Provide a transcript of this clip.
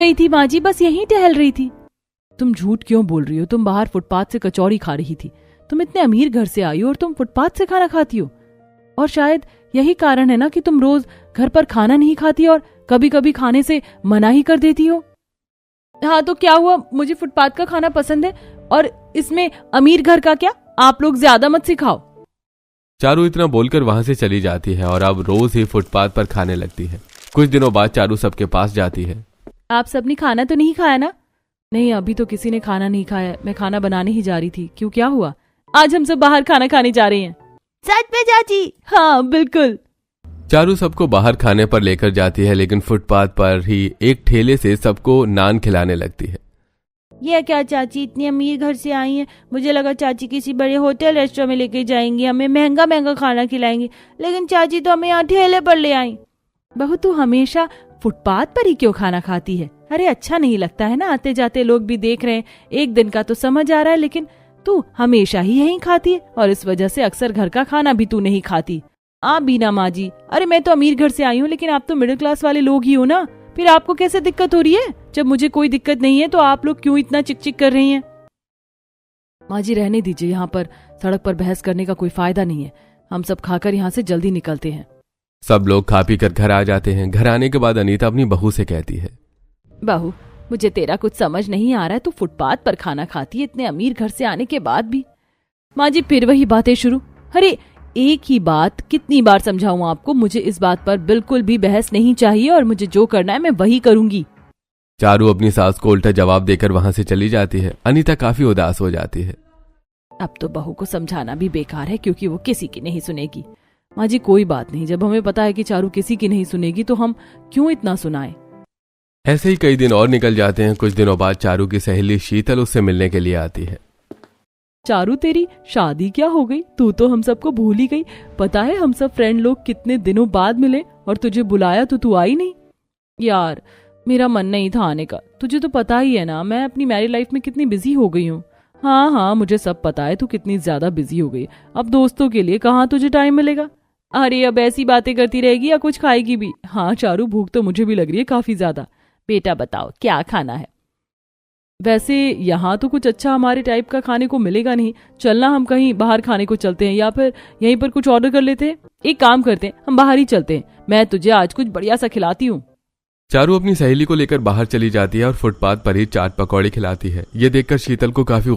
गई थी माँ जी, बस यहीं टहल रही थी। तुम झूठ क्यों बोल रही हो? तुम बाहर फुटपाथ से कचौड़ी खा रही थी। तुम इतने अमीर घर से आई हो और तुम फुटपाथ से खाना खाती हो। और शायद यही कारण है ना कि तुम रोज घर पर खाना नहीं खाती और कभी कभी खाने से मना ही कर देती हो। हाँ तो क्या हुआ, मुझे फुटपाथ का खाना पसंद है और इसमें अमीर घर का क्या? आप लोग ज्यादा मत सिखाओ। चारू इतना बोलकर वहां से चली जाती है और अब रोज ही फुटपाथ पर खाने लगती है। कुछ दिनों बाद चारू सबके पास जाती है। आप सबने खाना तो नहीं खाया ना? नहीं, अभी तो किसी ने खाना नहीं खाया। मैं खाना बनाने ही जा रही थी। क्यों, क्या हुआ? आज हम सब बाहर खाना खाने जा रहे हैं। सच में चाची? हाँ बिल्कुल। चारू सबको बाहर खाने पर लेकर जाती है, लेकिन फुटपाथ पर ही एक ठेले से सबको नान खिलाने लगती है। ये क्या चाची, इतनी अमीर घर से आई हैं? मुझे लगा चाची किसी बड़े होटल रेस्टोरेंट में लेके जाएंगी, हमें महंगा महंगा खाना खिलाएंगी, लेकिन चाची तो हमें यहाँ ठेले पर ले आई। बहू तू हमेशा फुटपाथ पर ही क्यों खाना खाती है? अरे अच्छा नहीं लगता है ना, आते जाते लोग भी देख रहे हैं। एक दिन का तो समझ आ रहा है, लेकिन तू हमेशा ही यहीं खाती है और इस वजह से अक्सर घर का खाना भी तू नहीं खाती। आप बीना माँ जी, अरे मैं तो अमीर घर से आई हूँ, लेकिन आप तो मिडिल क्लास वाले लोग ही हो ना, फिर आपको कैसे दिक्कत हो रही है? जब मुझे कोई दिक्कत नहीं है तो आप लोग क्यों इतना चिक चिक कर रही हैं? माँ जी रहने दीजिए, यहाँ पर सड़क पर बहस करने का कोई फायदा नहीं है। हम सब खाकर यहाँ से जल्दी निकलते हैं। सब लोग खा पी कर घर आ जाते हैं। घर आने के बाद अनीता अपनी बहू से कहती है, बहू मुझे तेरा कुछ समझ नहीं आ रहा है, तू फुटपाथ पर खाना खाती है इतने अमीर घर से आने के बाद भी। माँ जी फिर वही बातें शुरू। अरे एक ही बात कितनी बार समझाऊं आपको? मुझे इस बात पर बिल्कुल भी बहस नहीं चाहिए और मुझे जो करना है मैं वही करूंगी। चारू अपनी सास को उल्टा जवाब देकर वहां से चली जाती है। अनीता काफी उदास हो जाती है। अब तो बहू को समझाना भी बेकार है, क्योंकि वो किसी की नहीं सुनेगी। माँ जी कोई बात नहीं, जब हमें पता है कि चारू किसी की नहीं सुनेगी तो हम क्यों इतना सुनाएं। ऐसे ही कई दिन और निकल जाते हैं। कुछ दिनों बाद चारू की सहेली शीतल उससे मिलने के लिए आती है। चारू तेरी शादी क्या हो गई? तू तो हम सबको भूल ही गई। पता है हम सब फ्रेंड लोग कितने दिनों बाद मिले और तुझे बुलाया तो तू आई नहीं। यार मेरा मन नहीं था आने का, तुझे तो पता ही है ना मैं अपनी मैरिड लाइफ में कितनी बिजी हो गई हूँ। हाँ मुझे सब पता है तू कितनी ज्यादा बिजी हो गई। अब दोस्तों के लिए कहाँ तुझे टाइम मिलेगा? अरे अब ऐसी बातें करती रहेगी या कुछ खाएगी भी? हाँ चारू भूख तो मुझे भी लग रही है काफी ज्यादा। बेटा बताओ क्या खाना है? वैसे यहाँ तो कुछ अच्छा हमारे टाइप का खाने को मिलेगा नहीं। चलना हम कहीं बाहर खाने को चलते हैं या फिर यहीं पर कुछ ऑर्डर कर लेते हैं। एक काम करते हैं हम बाहर ही चलते हैं, मैं तुझे आज कुछ बढ़िया सा खिलाती हूँ। चारू अपनी सहेली को लेकर बाहर चली जाती है और फुटपाथ पर ही चाट पकौड़ी खिलाती है। ये देखकर शीतल को काफी